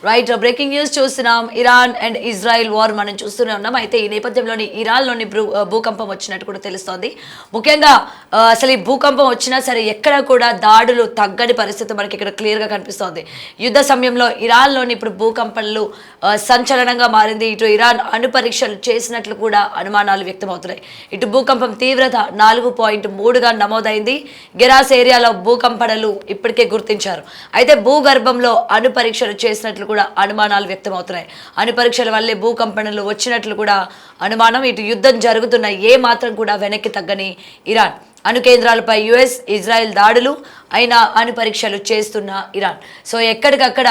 Right breaking news చూస్తున్నాం. Iran and Israel war మనం చూస్తూనే ఉన్నాం. అయితే ఈ నేపథ్యంలోని ఇరాన్లోని భూకంపం వచ్చినట్టు కూడా తెలుస్తోంది. ముఖ్యంగా అసలు ఈ భూకంపం వచ్చినా సరే ఎక్కడ కూడా దాడులు తగ్గని పరిస్థితి మనకి ఇక్కడ క్లియర్గా కనిపిస్తోంది. యుద్ధ సమయంలో ఇరాన్లోని ఇప్పుడు భూకంపాలు సంచలనంగా మారింది. ఇటు ఇరాన్ అణు పరీక్షలు చేసినట్లు కూడా అనుమానాలు వ్యక్తమవుతున్నాయి. ఇటు భూకంపం తీవ్రత 4.3గా నమోదైంది. గెరాస్ ఏరియాలో భూకంపనలు ఇప్పటికే గుర్తించారు. అయితే భూగర్భంలో అణు పరీక్షలు చేసినట్లు కూడా అనుమానాలు వ్యక్తమవుతున్నాయి. అణు పరీక్షల వల్లే భూకంపనలు వచ్చినట్లు కూడా అనుమానం. ఇటు యుద్ధం జరుగుతున్న ఏ మాత్రం కూడా వెనక్కి తగ్గని ఇరాన్ అణు కేంద్రాలపై యుఎస్ ఇజ్రాయెల్ దాడులు అయినా అణు పరీక్షలు చేస్తున్న ఇరాన్. సో ఎక్కడికక్కడ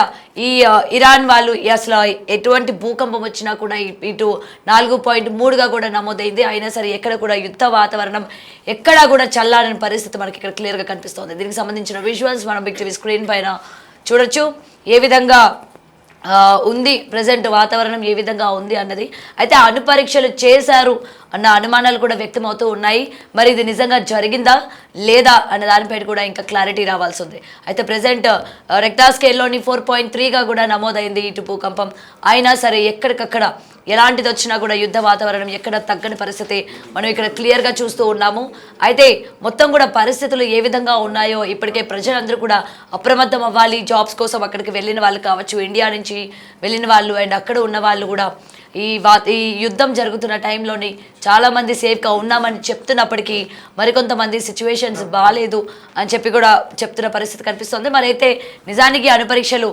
ఈ ఇరాన్ వాళ్ళు అసలు ఎటువంటి భూకంపం వచ్చినా కూడా ఇటు 4.3గా కూడా నమోదైంది. అయినా సరే ఎక్కడ కూడా యుద్ధ వాతావరణం ఎక్కడా కూడా చల్లారని పరిస్థితి మనకి ఇక్కడ క్లియర్గా కనిపిస్తోంది. దీనికి సంబంధించిన విజువల్స్ మనం బిగ్ టీవీ స్క్రీన్ పైన చూడొచ్చు. ఏ విధంగా ఉంది ప్రజెంట్ వాతావరణం ఏ విధంగా ఉంది అన్నది. అయితే అణు పరీక్షలు చేశారు అన్న అనుమానాలు కూడా వ్యక్తమవుతూ ఉన్నాయి. మరి ఇది నిజంగా జరిగిందా లేదా అన్న దానిపై కూడా ఇంకా క్లారిటీ రావాల్సి ఉంది. అయితే ప్రజెంట్ రెక్టార్ స్కేల్లోని 4.3గా కూడా నమోదైంది ఇటు భూకంపం. అయినా సరే ఎక్కడికక్కడ ఎలాంటిది వచ్చినా కూడా యుద్ధ వాతావరణం ఎక్కడ తగ్గని పరిస్థితి మనం ఇక్కడ క్లియర్గా చూస్తూ ఉన్నాము. అయితే మొత్తం కూడా పరిస్థితులు ఏ విధంగా ఉన్నాయో ఇప్పటికే ప్రజలందరూ కూడా అప్రమత్తం అవ్వాలి. జాబ్స్ కోసం అక్కడికి వెళ్ళిన వాళ్ళు కావచ్చు, ఇండియా నుంచి వెళ్ళిన వాళ్ళు అండ్ అక్కడ ఉన్న వాళ్ళు కూడా ఈ యుద్ధం జరుగుతున్న టైంలోని చాలామంది సేఫ్గా ఉన్నామని చెప్తున్నప్పటికీ మరికొంతమంది సిచ్యువేషన్స్ బాగాలేదు అని చెప్పి కూడా చెప్తున్న పరిస్థితి కనిపిస్తుంది. మరి అయితే నిజానికి అణు పరీక్షలు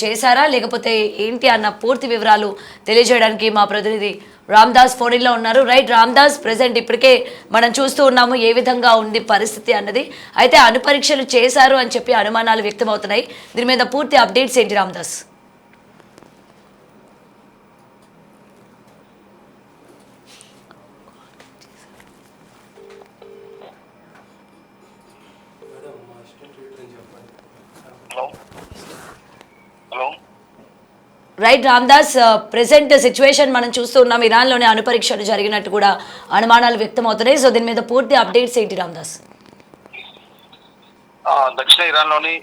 చేశారా లేకపోతే ఏంటి అన్న పూర్తి వివరాలు తెలియజేయడానికి మా ప్రతినిధి రామ్దాస్ ఫోన్లో ఉన్నారు. రైట్ రామ్దాస్, ప్రెసెంట్ ఇప్పటికే మనం చూస్తూ ఉన్నాము ఏ విధంగా ఉంది పరిస్థితి అన్నది. అయితే అణు పరీక్షలు చేశారు అని చెప్పి అనుమానాలు వ్యక్తమవుతున్నాయి. దీని మీద పూర్తి అప్డేట్స్ ఏంటి Ramdas? Right Ramdas, present situation మనం చూస్తూ ఉన్నాం. ఇరాన్లోనే అణు పరీక్షలు జరిగినట్టు కూడా అనుమానాలు వ్యక్తమవుతున్నాయి. సో దీని మీద పూర్తి అప్డేట్స్ ఏంటి రామ్దాస్? దక్షిణ ఇరాన్లోని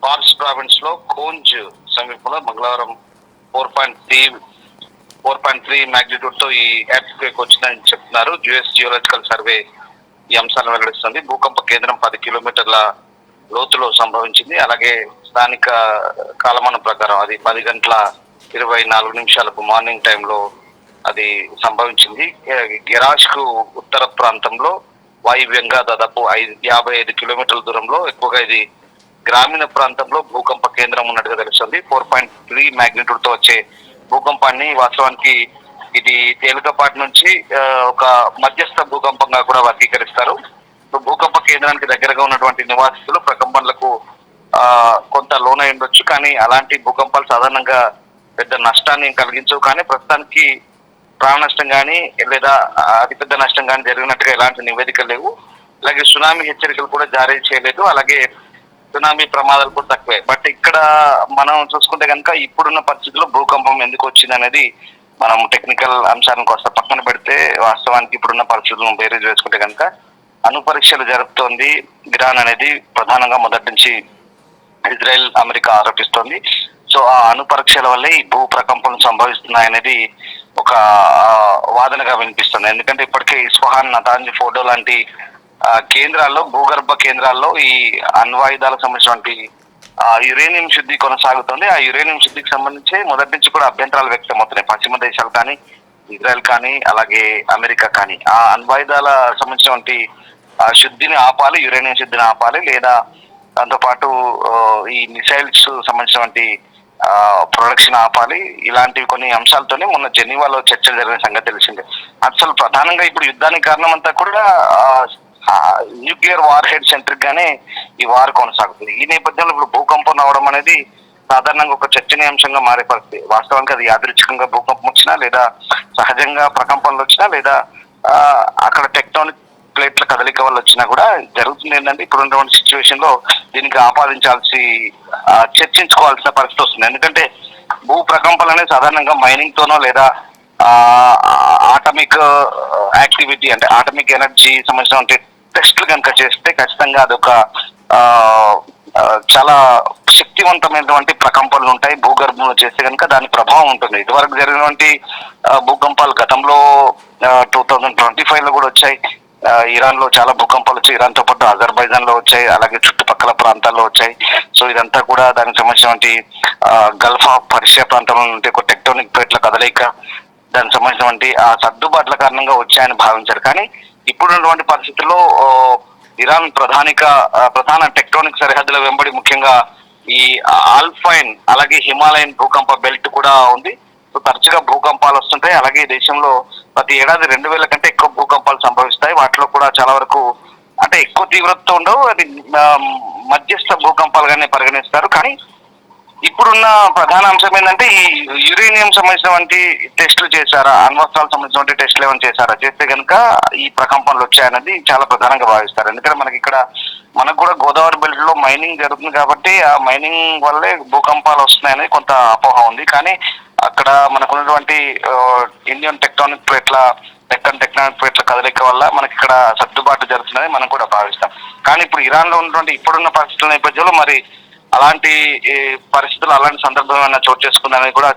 పార్స్ ప్రావిన్స్ లో ఖోంజ్ సమీపంలో మంగళవారం 4.3 మ్యాగ్నిట్యూడ్ తో ఈ ఎర్త్ క్వేక్ వచ్చిందని చెప్తున్నారు. యుఎస్ జియోలాజికల్ సర్వే ఈ అంశాలను వెల్లడిస్తుంది. భూకంప కేంద్రం 10 కిలోమీటర్ల లోతులో సంభవించింది. అలాగే స్థానిక కాలమానం ప్రకారం అది 10:24 మార్నింగ్ టైంలో అది సంభవించింది. గెరాష్ కు ఉత్తర ప్రాంతంలో వాయువ్యంగా దాదాపు 55 కిలోమీటర్ల దూరంలో, ఎక్కువగా ఇది గ్రామీణ ప్రాంతంలో భూకంప కేంద్రం ఉన్నట్టుగా తెలుస్తుంది. 4.3 మ్యాగ్నిట్యూడ్ తో వచ్చే భూకంపాన్ని వాస్తవానికి ఇది తేలికపాటి నుంచి ఒక మధ్యస్థ భూకంపంగా కూడా వర్గీకరిస్తారు. భూకంప కేంద్రానికి దగ్గరగా ఉన్నటువంటి నివాసితులు ప్రకంపనలకు కొంత లోనై ఉండొచ్చు, కానీ అలాంటి భూకంపాలు సాధారణంగా పెద్ద నష్టాన్ని కలిగించవు. కానీ ప్రస్తుతానికి ప్రాణ నష్టం కానీ లేదా అతిపెద్ద నష్టం కానీ జరిగినట్టుగా ఎలాంటి నివేదికలు లేవు. అలాగే సునామీ హెచ్చరికలు కూడా జారీ చేయలేదు. అలాగే సునామీ ప్రమాదాలు కూడా తక్కువే. బట్ ఇక్కడ మనం చూసుకుంటే కనుక ఇప్పుడున్న పరిస్థితుల్లో భూకంపం ఎందుకు వచ్చింది అనేది మనం టెక్నికల్ అంశాలను కాస్త పక్కన పెడితే వాస్తవానికి ఇప్పుడున్న పరిస్థితులను బేరీజ్ వేసుకుంటే కనుక అణు పరీక్షలు జరుపుతోంది ఇరాన్ అనేది ప్రధానంగా మొదటి నుంచి ఇజ్రాయెల్ అమెరికా ఆరోపిస్తోంది. సో ఆ అణు పరీక్షల వల్లే ఈ భూ ప్రకంపనలు సంభవిస్తున్నాయనేది ఒక వాదనగా వినిపిస్తుంది. ఎందుకంటే ఇప్పటికే ఇస్ఫహాన్, నతాంజ్, ఫోటో లాంటి కేంద్రాల్లో, భూగర్భ కేంద్రాల్లో ఈ అణ్వాయుధాలకు సంబంధించినటువంటి యురేనియం శుద్ధి కొనసాగుతుంది. ఆ యురేనియం శుద్ధికి సంబంధించి మొదటి నుంచి కూడా అభ్యంతరాలు వ్యక్తమవుతున్నాయి. పశ్చిమ దేశాలు కానీ, ఇజ్రాయెల్ కానీ, అలాగే అమెరికా కానీ ఆ అణ్వాయుధాల సంబంధించినటువంటి శుద్ధిని ఆపాలి, యురేనియం శుద్ధిని ఆపాలి, లేదా దాంతోపాటు ఈ మిసైల్స్ సంబంధించినటువంటి ప్రొడక్షన్ ఆపాలి. ఇలాంటివి కొన్ని అంశాలతోనే మొన్న జెనీవాలో చర్చలు జరిగిన సంగతి తెలిసిందే. అసలు ప్రధానంగా ఇప్పుడు యుద్ధానికి కారణం అంతా కూడా న్యూక్లియర్ వార్ హెడ్ సెంట్రిక్ గానే ఈ వార్ కొనసాగుతుంది. ఈ నేపథ్యంలో ఇప్పుడు భూకంపం రావడం అనేది సాధారణంగా ఒక చర్చనీయాంశంగా మారే పరిస్థితి. వాస్తవానికి అది యాదృచ్ఛికంగా భూకంపం వచ్చినా, లేదా సహజంగా ప్రకంపనలు వచ్చినా, లేదా అక్కడ టెక్టానిక్ ప్లేట్ల కదలిక వల్ల వచ్చినా కూడా జరుగుతుంది. ఏంటంటే ఇప్పుడు ఉన్నటువంటి సిచ్యువేషన్ లో దీనికి చర్చించుకోవాల్సిన పరిస్థితి వస్తుంది. ఎందుకంటే భూ ప్రకంపనలు అనేది సాధారణంగా మైనింగ్ తోనో లేదా ఆటమిక్ యాక్టివిటీ అంటే ఆటమిక్ ఎనర్జీ సంబంధించిన టెస్టులు కనుక చేస్తే ఖచ్చితంగా అదొక చాలా శక్తివంతమైనటువంటి ప్రకంపనలు ఉంటాయి భూగర్భంలో చేస్తే కనుక దాని ప్రభావం ఉంటుంది. ఇదివరకు జరిగినటువంటి భూకంపాలు గతంలో 2025 లో కూడా వచ్చాయి. ఇరాన్ లో చాలా భూకంపాలు వచ్చాయి. ఇరాన్ తో పాటు అజర్బైజాన్ లో వచ్చాయి, అలాగే చుట్టుపక్కల ప్రాంతాల్లో వచ్చాయి. సో ఇదంతా కూడా దానికి సంబంధించినటువంటి గల్ఫ్ ఆఫ్ పర్షియా ప్రాంతంలో ఉంటే ఒక టెక్టోనిక్ ప్లేట్ల కదలిక, దానికి సంబంధించినటువంటి ఆ సర్దుబాట్ల కారణంగా వచ్చాయని భావించారు. కానీ ఇప్పుడున్నటువంటి పరిస్థితుల్లో ఇరాన్ ప్రధాన టెక్టోనిక్ సరిహద్దుల వెంబడి ముఖ్యంగా ఈ ఆల్పైన్ అలాగే హిమాలయన్ భూకంప బెల్ట్ కూడా ఉంది. సో తరచుగా భూకంపాలు వస్తుంటాయి. అలాగే ఈ దేశంలో ప్రతి ఏడాది 2000 కంటే ఎక్కువ భూకంపాలు సంభవిస్తాయి. వాటిలో కూడా చాలా వరకు అంటే ఎక్కువ తీవ్రతతో ఉండవు, అది మధ్యస్థ భూకంపాలుగానే పరిగణిస్తారు. కానీ ఇప్పుడున్న ప్రధాన అంశం ఏంటంటే ఈ యురేనియం సంబంధించినటువంటి టెస్టులు చేశారా, అణ్వస్త్రాలకు సంబంధించినటువంటి టెస్టులు ఏమైనా చేశారా, చేస్తే కనుక ఈ ప్రకంపనలు వచ్చాయన్నది చాలా ప్రధానంగా భావిస్తారు. ఎందుకంటే మనకు కూడా గోదావరి బెల్ట్ లో మైనింగ్ జరుగుతుంది కాబట్టి ఆ మైనింగ్ వల్లే భూకంపాలు వస్తున్నాయని కొంత అపోహ ఉంది. కానీ అక్కడ మనకున్నటువంటి ఇండియన్ టెక్టానిక్ ప్లేట్ల కదలిక వల్ల మనకి ఇక్కడ సర్దుబాటు జరుగుతుందని మనం కూడా భావిస్తాం. కానీ ఇప్పుడు ఇరాన్ లో ఉన్నటువంటి ఇప్పుడున్న పరిస్థితుల నేపథ్యంలో మరి అలాంటి పరిస్థితులు అలాంటి సందర్భం ఏమైనా చోటు చేసుకుందని కూడా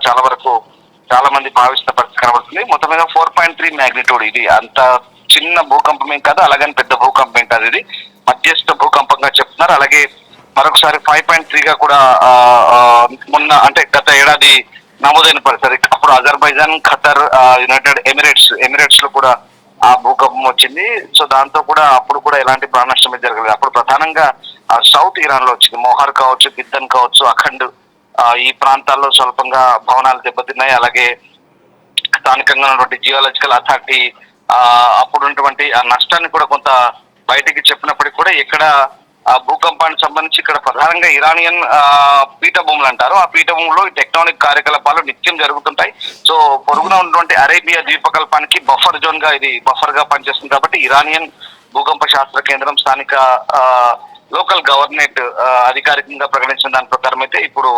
చాలా మంది భావిస్తున్న పరిస్థితి కనబడుతుంది. మొత్తం మీద 4.3 మ్యాగ్నిట్యూడ్, ఇది అంత చిన్న భూకంపం ఏం కాదు, అలాగని పెద్ద భూకంపం ఏం కాదు, ఇది మధ్యస్థ భూకంపంగా చెప్తున్నారు. అలాగే మరొకసారి 5.3గా కూడా మొన్న అంటే గత ఏడాది నమోదైన పరిస్థితి. అప్పుడు అజర్బైజాన్, ఖతర్, యునైటెడ్ ఎమిరేట్స్ లో కూడా ఆ భూకంపం వచ్చింది. సో దాంతో కూడా అప్పుడు కూడా ఎలాంటి ప్రాణ నష్టం జరగలేదు. అప్పుడు ప్రధానంగా సౌత్ ఇరాన్ లో వచ్చింది. మోహార్ కావచ్చు, గిద్దన్ కావచ్చు, అఖండ్ ఈ ప్రాంతాల్లో స్వల్పంగా భవనాలు దెబ్బతిన్నాయి. అలాగే స్థానికంగా ఉన్నటువంటి జియోలాజికల్ అథారిటీ అప్పుడు ఉన్నటువంటి ఆ నష్టాన్ని కూడా కొంత బయటికి చెప్పినప్పటికీ కూడా ఇక్కడ ఆ భూకంపానికి సంబంధించి ఇక్కడ ప్రధానంగా ఇరానియన్ పీఠభూములు అంటారు. ఆ పీఠభూములో ఈ టెక్టానిక్ కార్యకలాపాలు నిత్యం జరుగుతుంటాయి. సో పొరుగున ఉన్నటువంటి అరేబియా ద్వీపకల్పానికి బఫర్ గా పనిచేస్తుంది. కాబట్టి ఇరానియన్ భూకంప శాస్త్ర కేంద్రం స్థానిక లోకల్ గవర్నమెంట్ అధికారికంగా ప్రకటించిన దాని ప్రకారం అయితే ఇప్పుడు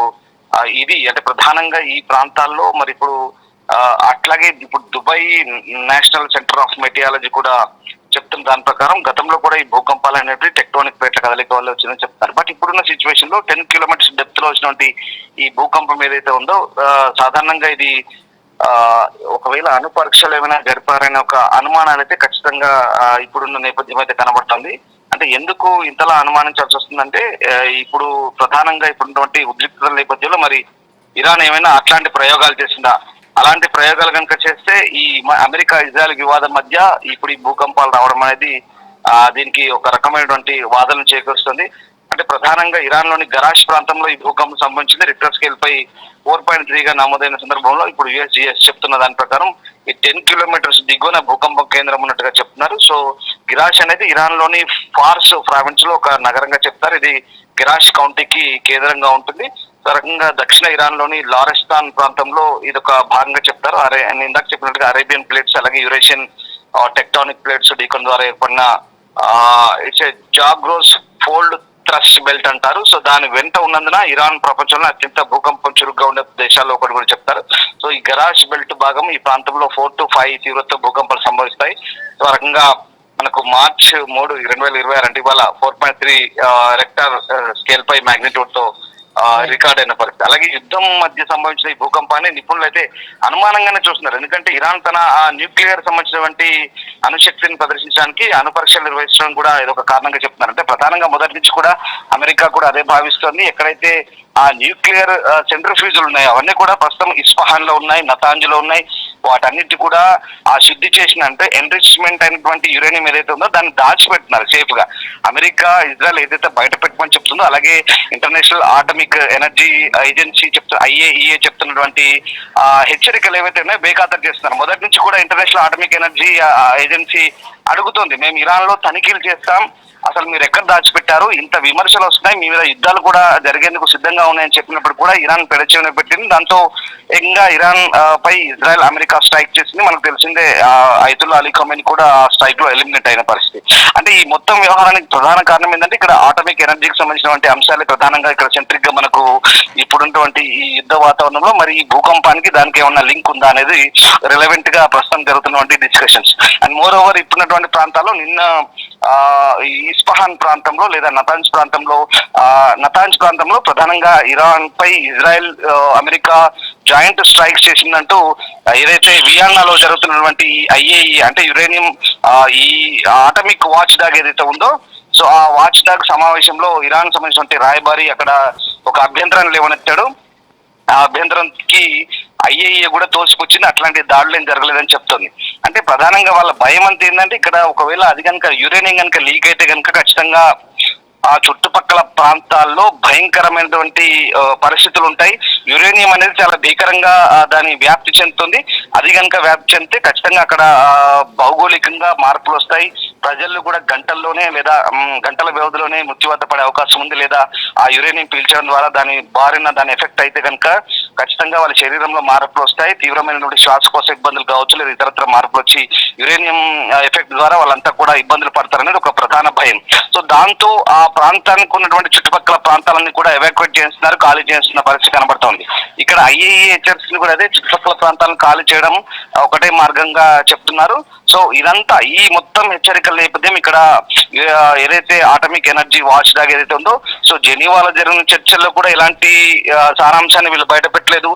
ఇది అంటే ప్రధానంగా ఈ ప్రాంతాల్లో మరి ఇప్పుడు అట్లాగే ఇప్పుడు దుబాయ్ నేషనల్ సెంటర్ ఆఫ్ మెటియాలజీ కూడా చెప్తున్న దాని ప్రకారం గతంలో కూడా ఈ భూకంపాలు అనేవి టెక్టోనిక్ ప్లేట్ల కదలిక వల్ల వచ్చిందని చెప్తారు. బట్ ఇప్పుడున్న సిచ్యువేషన్ లో 10 కిలోమీటర్స్ డెప్త్ లో వచ్చినటువంటి ఈ భూకంపం ఏదైతే ఉందో సాధారణంగా ఇది ఒకవేళ అణుపరీక్షలు ఏమైనా జరిపారనే ఒక అనుమానాలు అయితే ఖచ్చితంగా ఇప్పుడున్న నేపథ్యం అయితే కనబడుతుంది. అంటే ఎందుకు ఇంతలా అనుమానించాల్సి వస్తుందంటే ఇప్పుడు ప్రధానంగా ఇప్పుడున్నటువంటి ఉద్రిక్తల నేపథ్యంలో మరి ఇరాన్ ఏమైనా అట్లాంటి ప్రయోగాలు చేసిందా, అలాంటి ప్రయోగాలు కనుక చేస్తే ఈ అమెరికా ఇజ్రాయెల్ వివాదం మధ్య ఇప్పుడు ఈ భూకంపాలు రావడం అనేది దీనికి ఒక రకమైనటువంటి వాదనలు చేకూరుస్తుంది. అంటే ప్రధానంగా ఇరాన్ లోని గరాష్ ప్రాంతంలో ఈ భూకంపం సంభవించింది. రిక్టర్ స్కేల్ పై 4.3గా నమోదైన సందర్భంలో ఇప్పుడు యుఎస్జిఎస్ చెప్తున్న దాని ప్రకారం ఈ 10 కిలోమీటర్స్ దిగువన భూకంపం కేంద్రం ఉన్నట్టుగా చెప్తున్నారు. సో గిరాష్ అనేది ఇరాన్ లోని ఫార్స్ ప్రావిన్స్ లో ఒక నగరంగా చెప్తారు. ఇది గిరాష్ కౌంటీకి కేంద్రంగా ఉంటుంది. రకంగా దక్షిణ ఇరాన్ లోని లారెస్తాన్ ప్రాంతంలో ఇది ఒక భాగంగా చెప్తారు. నేను ఇందాక చెప్పినట్టుగా అరేబియన్ ప్లేట్స్ అలాగే యురేషియన్ టెక్టానిక్ ప్లేట్స్ ఢీకొన ద్వారా ఏర్పడిన it's Zagros fold thrust belt అంటారు. సో దాని వెంట ఉన్నందున ఇరాన్ ప్రపంచంలో అత్యంత భూకంపం చురుగ్గా ఉండే దేశాల్లో ఒకటి కూడా చెప్తారు. సో ఈ గరాష్ బెల్ట్ భాగం ఈ ప్రాంతంలో 4 to 5 తీవ్రత భూకంపాలు సంభవిస్తాయి. సో ఆ రకంగా మనకు మార్చ్ 3, 2026 అంటే ఇవాళ 4.3 రెక్టర్ స్కేల్ పై మ్యాగ్నిట్యూడ్ తో రికార్డ్ అయిన పరిస్థితి. అలాగే యుద్ధం మధ్య సంభవించిన ఈ భూకంపాన్ని నిపుణులు అయితే అనుమానంగానే చూస్తున్నారు. ఎందుకంటే ఇరాన్ తన న్యూక్లియర్ సంబంధించినటువంటి అణుశక్తిని ప్రదర్శించడానికి అణుపరీక్షలు నిర్వహించడం కూడా ఇదొక కారణంగా చెప్తున్నారు. అంటే ప్రధానంగా మొదటి నుంచి కూడా అమెరికా కూడా అదే భావిస్తోంది. ఎక్కడైతే ఆ న్యూక్లియర్ సెంట్రిఫ్యూజులు ఉన్నాయి అవన్నీ కూడా ప్రస్తుతం ఇస్ఫహాన్ లో ఉన్నాయి, నతాంజ్లో ఉన్నాయి. వాటన్నిటి కూడా ఆ శుద్ధి చేసిన అంటే ఎన్రిచ్మెంట్ అయినటువంటి యురేనియం ఏదైతే ఉందో దాన్ని దాచిపెడుతున్నారు సేఫ్ గా. అమెరికా ఇజ్రాయెల్ ఏదైతే బయట పెట్టమని చెప్తుందో అలాగే international atomic energy agency IAEA చెప్తున్నటువంటి హెచ్చరికలు ఏవైతే ఉన్నాయో బేఖాతరు చేస్తున్నారు. మొదటి నుంచి కూడా ఇంటర్నేషనల్ ఆటమిక్ ఎనర్జీ ఏజెన్సీ అడుగుతోంది, మేము ఇరాన్ లో తనిఖీలు చేస్తాం, అసలు మీరు ఎక్కడ దాచిపెట్టారు, ఇంత విమర్శలు వస్తున్నాయి, మీ మీద యుద్ధాలు కూడా జరిగేందుకు సిద్ధంగా ఉన్నాయని చెప్పినప్పుడు కూడా ఇరాన్ పెడచెవిన పెట్టింది. దాంతో ఏకంగా ఇరాన్ పై ఇజ్రాయెల్ అమెరికా స్ట్రైక్ చేసింది. మనకు తెలిసిందే అయతుల్లా అలీ ఖమేనీ కూడా స్ట్రైక్ లో ఎలిమినేట్ అయిన పరిస్థితి. అంటే ఈ మొత్తం వ్యవహారానికి ప్రధాన కారణం ఏంటంటే ఇక్కడ ఆటమిక్ ఎనర్జీకి సంబంధించినటువంటి అంశాలే ప్రధానంగా ఇక్కడ సెంట్రిక్ గా మనకు ఇప్పుడున్నటువంటి ఈ యుద్ధ వాతావరణంలో మరి ఈ భూకంపానికి దానికి ఏమన్నా లింక్ ఉందా అనేది రిలవెంట్ గా ప్రస్తుతం జరుగుతున్నటువంటి డిస్కషన్స్. అండ్ మోర్ ఓవర్ ఇప్పుడున్నటువంటి ఉన్నటువంటి ప్రాంతాల్లో నిన్న ఈ ఇస్ఫహాన్ ప్రాంతంలో లేదా నతాంజ్ ప్రాంతంలో ప్రధానంగా ఇరాన్ పై ఇజ్రాయెల్ అమెరికా జాయింట్ స్ట్రైక్స్ చేసిందంటూ ఏదైతే వియన్నాలో జరుగుతున్నటువంటి ఐఏఈ అంటే యురేనియం ఈ ఆటమిక్ వాచ్ డాగ్ ఏదైతే ఉందో, సో ఆ వాచ్ డాగ్ సమావేశంలో ఇరాన్ సంబంధించినటువంటి రాయబారి అక్కడ ఒక అభ్యంతరాన్ని లేవనెత్తాడు. ఆ అభ్యంతరంకి ఐఏఈ కూడా తోసిపుచ్చింది, అట్లాంటి దాడులు ఏం జరగలేదని చెప్తుంది. అంటే ప్రధానంగా వాళ్ళ భయం అంతా ఏంటంటే ఇక్కడ ఒకవేళ అది కనుక యురేనియం కనుక లీక్ అయితే కనుక ఖచ్చితంగా ఆ చుట్టుపక్కల ప్రాంతాల్లో భయంకరమైనటువంటి పరిస్థితులు ఉంటాయి. యురేనియం అనేది చాలా భీకరంగా దాని వ్యాప్తి చెందుతుంది. అది కనుక వ్యాప్తి చెందితే ఖచ్చితంగా అక్కడ భౌగోళికంగా మార్పులు వస్తాయి. ప్రజలు కూడా గంటల్లోనే లేదా గంటల వ్యవధిలోనే మృత్యువాత పడే అవకాశం ఉంది. లేదా ఆ యురేనియం పీల్చడం ద్వారా దాని ఎఫెక్ట్ అయితే కనుక ఖచ్చితంగా వాళ్ళ శరీరంలో మార్పులు వస్తాయి. తీవ్రమైనటువంటి శ్వాసకోశ ఇబ్బందులు కావచ్చు, లేదా ఇతరత్ర మార్పులు వచ్చి యురేనియం ఎఫెక్ట్ ద్వారా వాళ్ళంతా కూడా ఇబ్బందులు పడతారనేది ఒక ప్రధాన భయం. సో దాంతో ఆ ప్రాంతానికి ఉన్నటువంటి చుట్టుపక్కల ప్రాంతాలన్నీ కూడా ఎవాక్యుయేట్ చేస్తున్నారు, ఖాళీ చేస్తున్న పరిస్థితి కనబడుతోంది. ఇక్కడ ఐఏఈ హెచ్చరికలు కూడా అదే, చుట్టుపక్కల ప్రాంతాలను ఖాళీ చేయడం ఒకటే మార్గంగా చెప్తున్నారు. సో ఇదంతా ఈ మొత్తం హెచ్చరికల నేపథ్యం ఇక్కడ ఏదైతే ఆటమిక్ ఎనర్జీ వాచ్ డాగ్ ఏదైతే ఉందో, సో జెనీవాలో జరిగిన చర్చల్లో కూడా ఎలాంటి సారాంశాన్ని వీళ్ళు బయటపెట్టలేదు.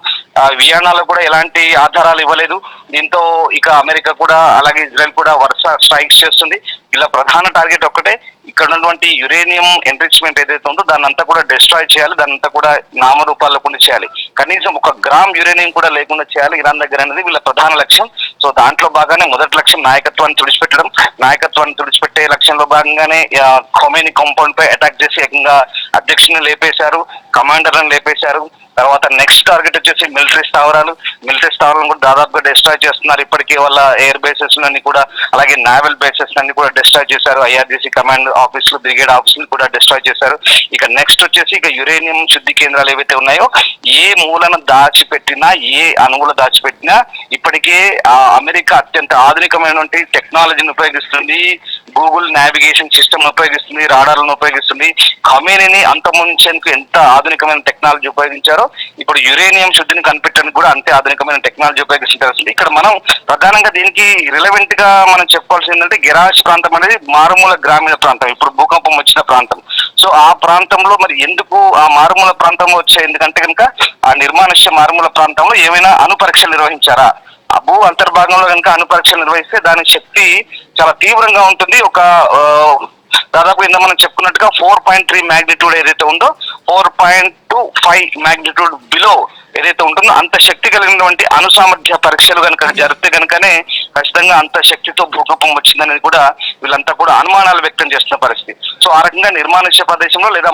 వియన్నాలో కూడా ఎలాంటి ఆధారాలు ఇవ్వలేదు. దీంతో ఇక అమెరికా కూడా అలాగే ఇజ్రాయెల్ కూడా వరుస స్ట్రైక్స్ చేస్తుంది. ఇలా ప్రధాన టార్గెట్ ఒక్కటే, ఇక్కడ ఉన్నటువంటి యురేనియం ఎన్రిచ్మెంట్ ఏదైతే ఉందో దాన్ని అంతా కూడా డిస్ట్రాయ్ చేయాలి, దాన్ని అంతా కూడా నామరూపాల్లో కూడా చేయాలి. కనీసం 1 గ్రామ్ యురేనియం కూడా లేకుండా చేయాలి ఇరాన్ దగ్గర అనేది వీళ్ళ ప్రధాన లక్ష్యం. సో దాంట్లో భాగానే మొదటి లక్ష్యం నాయకత్వాన్ని తుడిచిపెట్టడం. నాయకత్వాన్ని తుడిచిపెట్టే లక్ష్యంలో భాగంగానే ఖొమైనీ కాంపౌండ్ పై అటాక్ చేసి ఏకంగా అధ్యక్షుని లేపేశారు, కమాండర్లను లేపేశారు. తర్వాత నెక్స్ట్ టార్గెట్ వచ్చేసి మిలిటరీ స్థావరాలను కూడా దాదాపుగా డిస్ట్రాయ్ చేస్తున్నారు. ఇప్పటికే వాళ్ళ ఎయిర్ బేసెస్ అన్ని కూడా, అలాగే నావల్ బేసెస్ అన్ని కూడా డిస్ట్రాయ్ చేశారు. ఐఆర్జీసీ కమాండ్ ఆఫీసులు, బ్రిగేడ్ ఆఫీసులు కూడా డిస్ట్రాయ్ చేశారు. ఇక నెక్స్ట్ వచ్చేసి ఇక యురేనియం శుద్ధి కేంద్రాలు ఏవైతే ఉన్నాయో, ఏ మూలను దాచిపెట్టినా, ఏ అణువులు దాచిపెట్టినా ఇప్పటికే అమెరికా అత్యంత ఆధునికమైనటువంటి టెక్నాలజీని ఉపయోగిస్తుంది. గూగుల్ నావిగేషన్ సిస్టమ్ ఉపయోగిస్తుంది, రాడార్లను ఉపయోగిస్తుంది. ఖొమైనీని అంతమొందించేందుకు ఎంత ఆధునికమైన టెక్నాలజీ ఉపయోగించారో ఇప్పుడు యురేనియం శుద్ధిని కనిపెట్టడానికి కూడా అంతే ఆధునికమైన టెక్నాలజీ ఉపయోగిస్తుంది. ఇక్కడ మనం ప్రధానంగా దీనికి రిలవెంట్ గా మనం చెప్పుకోవాల్సింది ఏంటంటే, గెరాజ్ ప్రాంతం అనేది మారుమూల గ్రామీణ ప్రాంతం, ఇప్పుడు భూకంపం వచ్చిన ప్రాంతం. సో ఆ ప్రాంతంలో మరి ఎందుకు ఆ మారుమూల ప్రాంతంలో వచ్చాయి, ఎందుకంటే కనుక ఆ నిర్మానుష్య మారుమూల ప్రాంతంలో ఏమైనా అణు పరీక్షలు నిర్వహించారా? ఆ భూ అంతర్భాగంలో కనుక అణు పరీక్షలు నిర్వహిస్తే దాని శక్తి చాలా తీవ్రంగా ఉంటుంది. ఒక దాదాపు ఇంత మనం చెప్పుకున్నట్టుగా 4.3 మ్యాగ్నిట్యూడ్ ఏదైతే ఉందో, 4.25 మ్యాగ్నిట్యూడ్ బిలో ఏదైతే ఉంటుందో అంత శక్తి కలిగినటువంటి అణు సామర్థ్య పరీక్షలు కనుక జరిగితే కనుకనే ఖచ్చితంగా అంత శక్తితో భూకంపం వచ్చిందనేది కూడా వీళ్ళంతా కూడా అనుమానాలు వ్యక్తం చేస్తున్న పరిస్థితి. సో ఆ రకంగా నిర్మానుష్య ప్రదేశంలో లేదా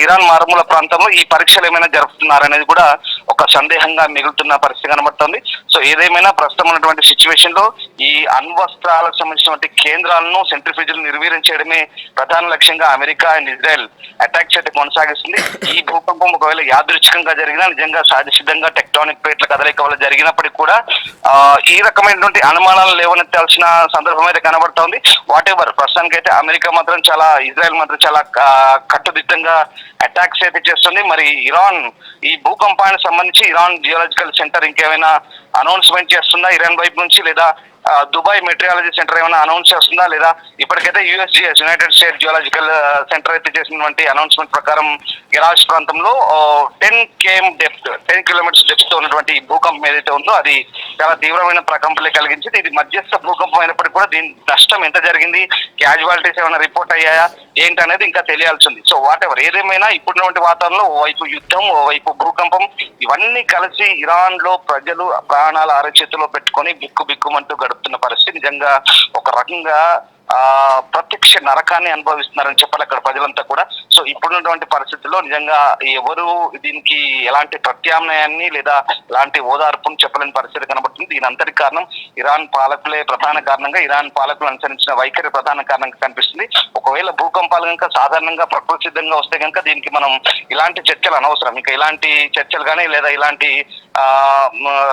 ఇరాన్ మారుమూల ప్రాంతంలో ఈ పరీక్షలు ఏమైనా జరుపుతున్నారనేది కూడా ఒక సందేహంగా మిగులుతున్న పరిస్థితి కనబడుతుంది. సో ఏదేమైనా ప్రస్తుతం ఉన్నటువంటి సిచ్యువేషన్ లో ఈ అణ్వస్త్రాలకు సంబంధించినటువంటి కేంద్రాలను, సెంట్రిఫ్యూజ్లను నిర్వీర్యం చేయడమే ప్రధాన లక్ష్యంగా అమెరికా అండ్ ఇజ్రాయెల్ అటాక్స్ అయితే కొనసాగిస్తుంది. ఈ భూకంపం ఒకవేళ యాదృచ్ఛికంగా జరిగినా, నిజంగా సిద్ధంగా టెక్టానిక్ ప్లేట్ల కదలిక వల్ల జరిగినప్పటికీ కూడా ఈ రకమైనటువంటి అనుమానాలు లేవనెత్తాల్సిన సందర్భం అయితే కనబడుతోంది. వాట్ ఎవర్, ప్రస్తుతానికి అయితే అమెరికా మాత్రం ఇజ్రాయెల్ మాత్రం చాలా కట్టుదిట్టంగా అటాక్స్ అయితే చేస్తుంది. మరి ఇరాన్ ఈ భూకంపానికి సంబంధించి ఇరాన్ జియోలాజికల్ సెంటర్ ఇంకేమైనా అనౌన్స్మెంట్ చేస్తుందా ఇరాన్ వైపు నుంచి, లేదా దుబాయ్ మెటీరియాలజీ సెంటర్ ఏమైనా అనౌన్స్ చేస్తుందా, లేదా ఇప్పటికైతే USGS United state geological centre అయితే చేసినటువంటి అనౌన్స్మెంట్ ప్రకారం గెరాజ్ ప్రాంతంలో 10 కిలోమీటర్స్ డెప్త్ తో ఉన్నటువంటి భూకంపం ఏదైతే ఉందో అది చాలా తీవ్రమైన ప్రకంపనలు కలిగించింది. ఇది మధ్యస్థ భూకంపం అయినప్పటికీ కూడా దీని నష్టం ఎంత జరిగింది, క్యాజువాలిటీస్ ఏమైనా రిపోర్ట్ అయ్యాయా ఏంటనేది ఇంకా తెలియాల్సి ఉంది. సో వాట్ ఎవర్, ఏదేమైనా ఇప్పుడున్నటువంటి వాతావరణంలో ఓవైపు యుద్ధం, ఓవైపు భూకంపం, ఇవన్నీ కలిసి ఇరాన్ లో ప్రజలు ప్రాణాల అరచేతిలో పెట్టుకొని బిక్కుమంటూ గడుపుతున్న పరిస్థితి నిజంగా ఒక రకంగా ప్రత్యక్ష నరకాన్ని అనుభవిస్తున్నారని చెప్పాలి అక్కడ ప్రజలంతా కూడా. సో ఇప్పుడున్నటువంటి పరిస్థితుల్లో నిజంగా ఎవరు దీనికి ఎలాంటి ప్రత్యామ్నాయాన్ని లేదా ఎలాంటి ఓదార్పును చెప్పలేని పరిస్థితి కనబడుతుంది. దీని అంతటి కారణం ఇరాన్ పాలకులే ప్రధాన కారణంగా, ఇరాన్ పాలకులు అనుసరించిన వైఖరి ప్రధాన కారణంగా కనిపిస్తుంది. ఒకవేళ భూకంపాలు కనుక సాధారణంగా ప్రకృతి సిద్ధంగా వస్తే కనుక దీనికి మనం ఇలాంటి చర్చలు అనవసరం. ఇంకా ఇలాంటి చర్చలు కానీ లేదా ఇలాంటి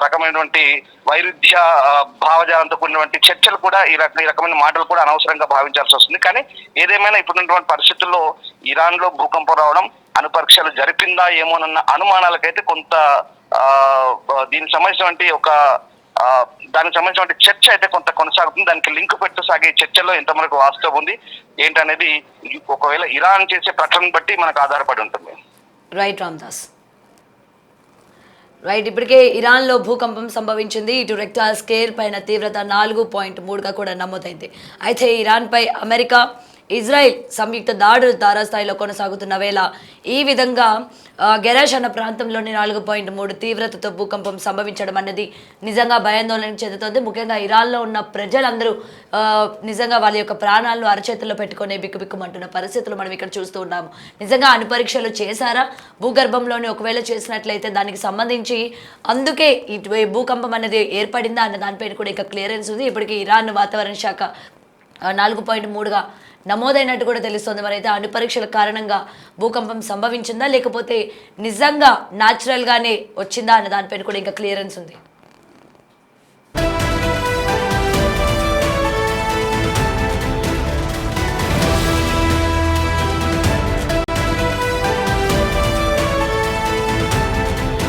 రకమైనటువంటి వైరుధ్య భావజాలంతో కూడినటువంటి చర్చలు కూడా ఈ రకమైన మాటలు కూడా అనవసరంగా భావించాల్సి వస్తుంది. కానీ ఏదేమైనా ఇప్పుడున్నటువంటి పరిస్థితుల్లో ఇరాన్ లో భూకంపం రావడం, అణు పరీక్షలు జరిపిందా ఏమోనన్న అనుమానాలకైతే కొంత దీనికి సంబంధించినటువంటి ఒక దానికి సంబంధించిన చర్చ అయితే కొంత కొనసాగుతుంది. దానికి లింక్ పెట్టు సాగే చర్చలో ఎంతవరకు వాస్తవం ఉంది ఏంటనేది ఒకవేళ ఇరాన్ చేసే ప్రకటన బట్టి మనకు ఆధారపడి ఉంటుంది. రైట్ రామ్దాస్. రైట్, ఇప్పటికే ఇరాన్లో భూకంపం సంభవించింది. ఇటు రెక్టార్ స్కేల్ పైన తీవ్రత 4.3గా కూడా నమోదైంది. అయితే ఇరాన్పై అమెరికా, ఇజ్రాయెల్ సంయుక్త దాడులు తారాస్థాయిలో కొనసాగుతున్న వేళ ఈ విధంగా గెరాష్ అన్న ప్రాంతంలోని 4.3 తీవ్రతతో భూకంపం సంభవించడం అన్నది నిజంగా భయాందోళన చెందుతోంది. ముఖ్యంగా ఇరాన్లో ఉన్న ప్రజలందరూ నిజంగా వాళ్ళ యొక్క ప్రాణాలను అరచేతుల్లో పెట్టుకునే బిక్కుబిక్కుమంటున్న పరిస్థితులు మనం ఇక్కడ చూస్తూ ఉన్నాము. నిజంగా అణుపరీక్షలు చేశారా భూగర్భంలోని? ఒకవేళ చేసినట్లయితే దానికి సంబంధించి అందుకే ఈ భూకంపం అనేది ఏర్పడిందా అన్న దానిపైన కూడా ఇంకా క్లియరెన్స్ ఉంది. ఇప్పటికీ ఇరాన్ వాతావరణ శాఖ 4.3గా నమోదైనట్టు కూడా తెలుస్తుంది. మరి అయితే అణుపరీక్షల కారణంగా భూకంపం సంభవించిందా లేకపోతే నిజంగా న్యాచురల్గానే వచ్చిందా అన్న దానిపైన కూడా ఇంకా క్లియరెన్స్ ఉంది.